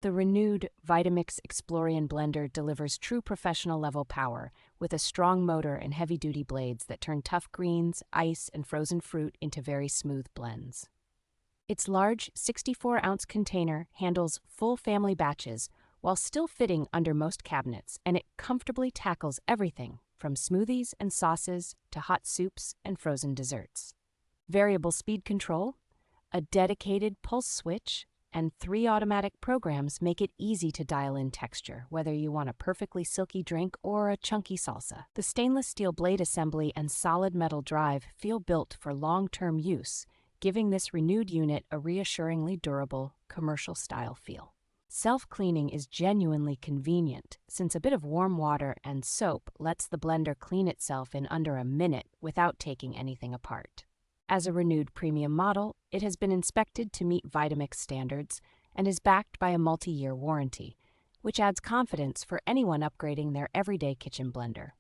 The renewed Vitamix Explorian Blender delivers true professional-level power with a strong motor and heavy-duty blades that turn tough greens, ice, and frozen fruit into very smooth blends. Its large 64-ounce container handles full family batches while still fitting under most cabinets, and it comfortably tackles everything from smoothies and sauces to hot soups and frozen desserts. Variable speed control, a dedicated pulse switch, and 3 automatic programs make it easy to dial in texture, whether you want a perfectly silky drink or a chunky salsa. The stainless steel blade assembly and solid metal drive feel built for long-term use, giving this renewed unit a reassuringly durable, commercial-style feel. Self-cleaning is genuinely convenient, since a bit of warm water and soap lets the blender clean itself in under a minute without taking anything apart. As a renewed premium model, it has been inspected to meet Vitamix standards and is backed by a multi-year warranty, which adds confidence for anyone upgrading their everyday kitchen blender.